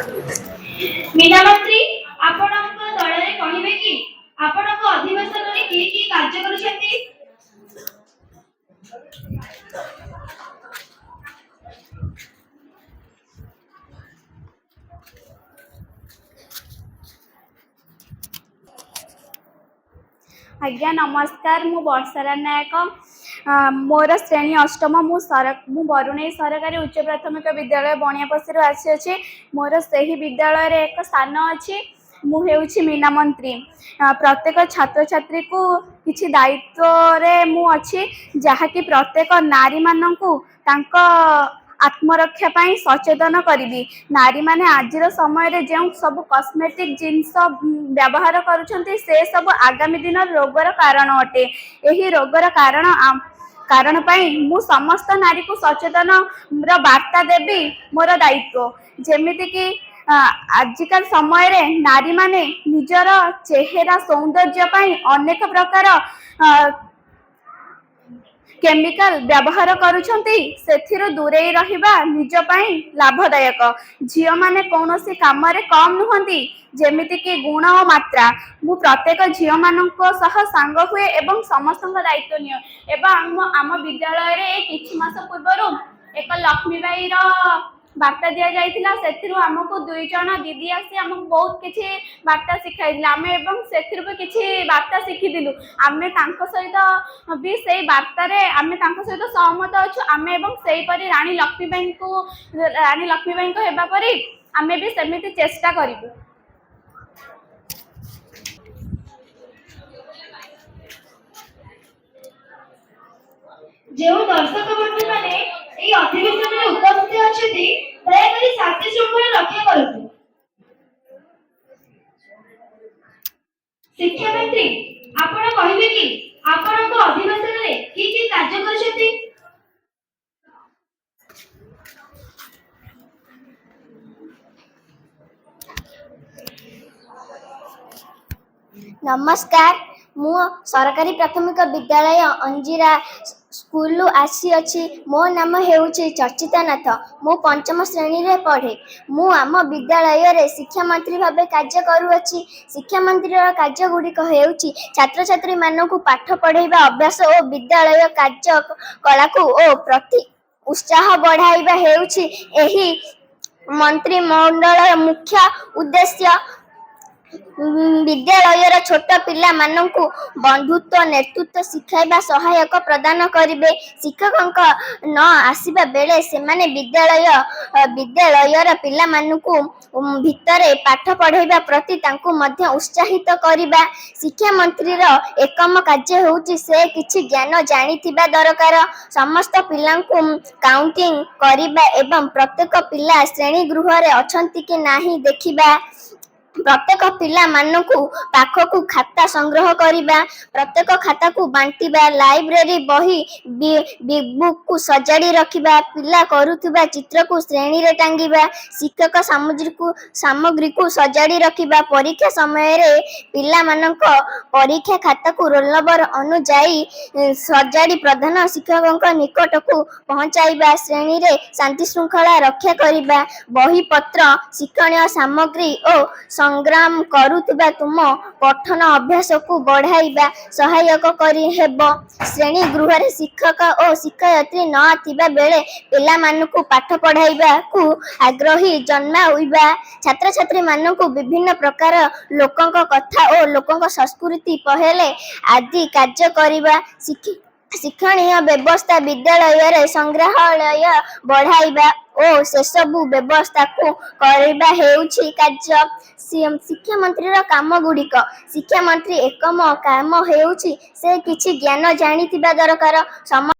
मीना मंत्री आपणक दलरे कहिबे कि आपणक अधिवेशन रे की कार्य करूछंती। आज्ञा नमस्कार मु वर्षारा नायक मोर श्रेणी अष्टम मु बरुणेई सरकारी उच्च प्राथमिक विद्यालय बणियापसी आसी मोर सही विद्यालय रे एक स्थान अच्छी मु हेउछि मीना मंत्री प्रत्येक छात्र छात्री को किछि दायित्व रे मु अच्छी जहाँकि प्रत्येक नारी माननकु तांको आत्मरक्षा पाई सचेतन करी नारी माने आजिर समय रे जो सब कॉस्मेटिक जिनस व्यवहार करुछंती से सब आगामी दिन रोगर कारण अटे। यही रोगर कारण पाई मु समस्त नारी को सचेतन वार्ता देवी मोर दायित्व जेमिति कि आजिकल समय रे नारी माने निजर चेहरा सौंदर्य पाई अनेक प्रकार केमिकल व्यवहार करुछंती सेथिरु दूरेई रहिबा निज पई लाभदायक। झियो माने कौनसी काम रे कम नुहंती जेमिति कि गुण और मात्रा मु प्रत्येक झियो मानको सह सांग हुए एवं समस्त दायित्व नियो एवं आम विद्यालय रे किछि मास पूर्वरु एक लक्ष्मीबाई रो वार्ता दिया जाइथिला सेथिरु हमकु दुई जण दीदी आसी हमकु बहुत किछि वार्ता सिखाइथिला आमे एवं सेथिरु भी किछि वार्ता सिखिदिलु आमे तांको सहित भी सेई वार्ता रे आमे तांको सहित सहमत अछु आमे एवं सेई परि रानी लक्ष्मीबाई को हेबा परि आमे भी सेमिति चेष्टा करिबु। जो दर्शक बंधु माने एई अधिवेशन रे उपस्थित अछथि दया करी शांति शृंखला रक्षा करतु। शिक्षा मंत्री आपण कहिबे कि आपण को अधिवेशन रे की कार्य करछथि। नमस्कार मु सरकारी प्राथमिक विद्यालय अंजीरा स्कूल आसी अछि मो नाम हेउछि चर्चिता नाथ मु पंचम श्रेणी रे पढ़े मु आम विद्यालय रे शिक्षा मंत्री भाबे कार्य करूअछि। शिक्षा मंत्री रो कार्य गुडी हेउछि छात्र छात्री मानकु पाठ पढ़ाइबा अभ्यास और विद्यालय कार्य कला को ओ प्रति उत्साह बढ़ाइबा हेउछि एही मंत्री मंडल मुख्य उद्देश्य। विद्यालय छोट पिला मानकु बंधुत्व नेतृत्व शिखाइबा सहायक प्रदान करिवे। शिक्षक न आसीबा बेले से माने विद्यालय पिला मानकु भितरे पाठ पढ़ाइबा प्रति तांकु मध्य उत्साहित करिबा। शिक्षा मंत्री रो एकम कार्य होउची से किछि ज्ञान जानिथिबा दरकार समस्त पिलांकु काउंटिंग करिबा एवं प्रत्येक पिला श्रेणी गृह रे अछंती कि नाही देखिबा। प्रत्येक पिला मानकु पाखकु खाता संग्रह करिबा प्रत्येक खाता को बांटिबा लाइब्रेरी बही बुक को सजाड़ी रखिबा पिला करूथिबा चित्र को श्रेणी रे टांगिबा शिक्षक सामग्री को सजाड़ी रखिबा परीक्षा समय रे पिला मानक परीक्षा खाता को रोल नंबर अनुसार सजाड़ी प्रधान शिक्षक निकट को पहुंचाइबा श्रेणी रे शांति श्रृंखला रक्षा करिबा बही पत्र शिक्षणीय सामग्री और संग्राम करुथिबा तुम पठन अभ्यास को बढ़ाइबा सहायक करी हेबो। श्रेणी गृह रे शिक्षक और शिक्षयित्री न थिबा बेले पिला मानकु पाठ पढ़ाइबा को आग्रही जन्माइबा छात्र छात्री मानकु विभिन्न प्रकार लोकंक कथा और लोकंक संस्कृति पहले आदि कार्य करिबा शिक्षणीय व्यवस्था विद्यालय रे संग्रहालय बढ़ाइबा और से सबु व्यवस्था को करबा हेउछि कार्य। शिक्षा मंत्री रो काम गुडिक शिक्षा मंत्री एकम काम हेउछि से किछि ज्ञान जानिथिबा दरकार।